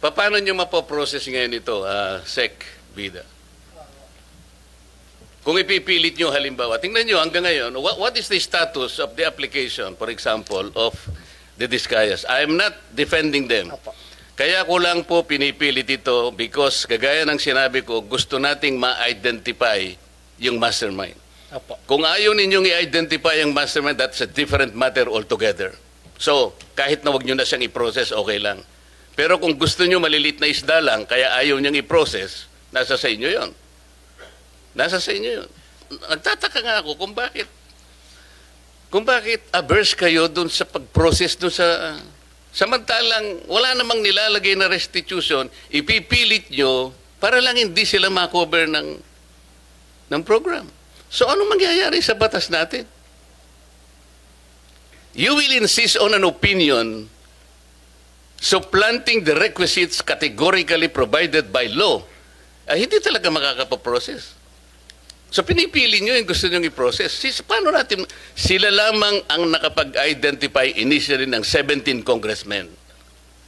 Paano nyo mapoprocess ngayon ito, Sec. Bida? Kung ipipilit nyo halimbawa, tingnan nyo hanggang ngayon, what is the status of the application, for example, of the Discayas? I am not defending them. Kaya ko lang po pinipilit ito because kagaya ng sinabi ko, gusto nating ma-identify yung mastermind. Kung ayaw ninyong i-identify yung mastermind, that's a different matter altogether. So, kahit na wag nyo na siyang i-process, okay lang. Pero kung gusto nyo malilit na isda lang, kaya ayaw niyang i-process, nasa sa inyo yon. Nasa sa inyo yun. Nagtataka nga ako kung bakit averse kayo dun sa pag-process dun sa samantalang wala namang nilalagay na restitution, ipipilit nyo para lang hindi sila makover ng program. So ano mangyayari sa batas natin? You will insist on an opinion supplanting the requisites categorically provided by law. Hindi talaga makakapaprocess. So pinipili nyo yung gusto nyo i-process. Paano natin? Sila lamang ang nakapag-identify initially ng 17 congressmen.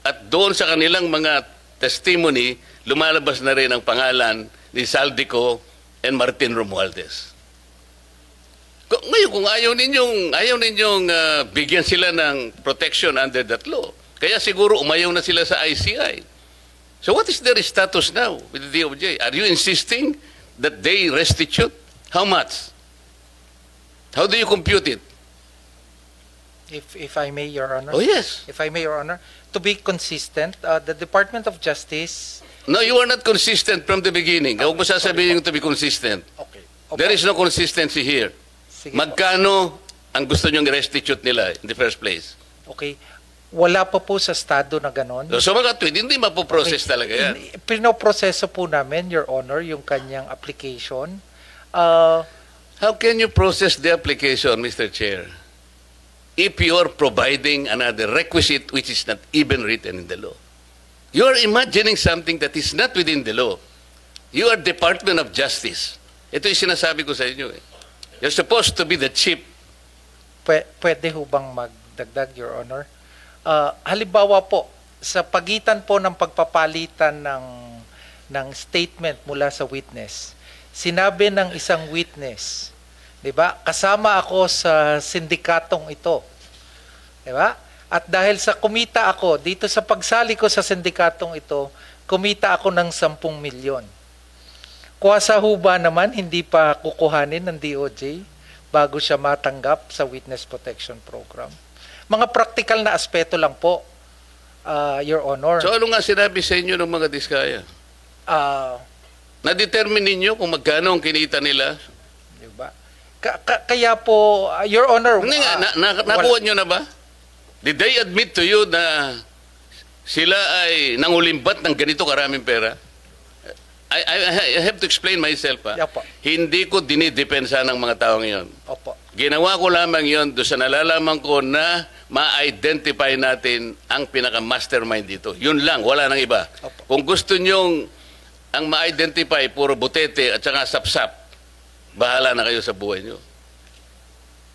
At doon sa kanilang mga testimony, lumalabas na rin ang pangalan ni Saldico and Martin Romualdez. Ngayon, kung ayaw ninyong bigyan sila ng protection under that law, kaya siguro umayaw na sila sa ICI. So what is their status now with the DOJ? Are you insisting that they restitute? How much? How do you compute it? If I may, Your Honor. Oh, yes. If I may, Your Honor. To be consistent, the Department of Justice... No, you are not consistent from the beginning. Huwag mo sasabihin to be consistent. Okay. There is no consistency here. Sige. Magkano ang gusto nyong restitute nila in the first place? Okay. Wala pa po sa estado na ganon. So mga tweet, hindi mapoprocess talaga yan. Pinoproseso po namin, Your Honor, yung kanyang application. How can you process the application, Mr. Chair, if you are providing another requisite which is not even written in the law? You are imagining something that is not within the law. You are Department of Justice. Ito yung sinasabi ko sa inyo. You're supposed to be the chief. Pwede ho bang magdagdag, Your Honor? Halimbawa po, sa pagitan po ng pagpapalitan ng statement mula sa witness, sinabi ng isang witness, di ba, kasama ako sa sindikatong ito. Di ba? At dahil sa kumita ako, dito sa pagsali ko sa sindikatong ito, kumita ako ng 10 milyon. Kuwasa ho ba naman, hindi pa kukuhanin ng DOJ bago siya matanggap sa Witness Protection Program? Mga practical na aspeto lang po, Your Honor. So ano nga sinabi sa inyo ng mga Diskaya? Na-determine ninyo kung magkano ang kinita nila? Diba? Kaya po, Your Honor... Hindi nga, nakuha nyo na ba? Did they admit to you na sila ay nangulimbat ng ganito karaming pera? I have to explain myself. Opo. Hindi ko dinidepensa ng mga taong iyon. Opo. Ginawa ko lamang yon doon sa nalalaman ko na ma-identify natin ang pinaka-mastermind dito. Yun lang, wala nang iba. Opo. Kung gusto nyong ang ma-identify puro butete at saka sapsap, bahala na kayo sa buhay nyo.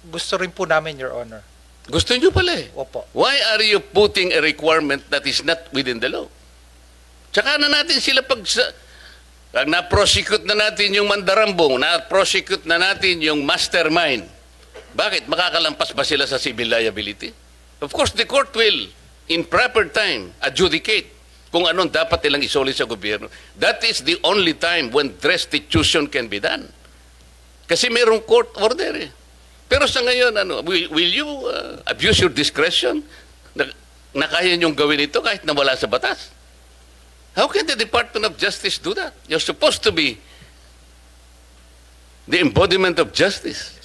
Gusto rin po namin, Your Honor. Gusto nyo pala eh. Opo. Why are you putting a requirement that is not within the law? Tsaka na natin sila pag na-prosecute na natin yung mandarambong, na-prosecute na natin yung mastermind. Bakit? Makakalampas ba sila sa civil liability? Of course, the court will, in proper time, adjudicate kung anong dapat nilang isoli sa gobyerno. That is the only time when restitution can be done. Kasi mayroong court order eh. Pero sa ngayon, will you abuse your discretion na kaya niyong gawin ito kahit na wala sa batas? How can the Department of Justice do that? You're supposed to be the embodiment of justice.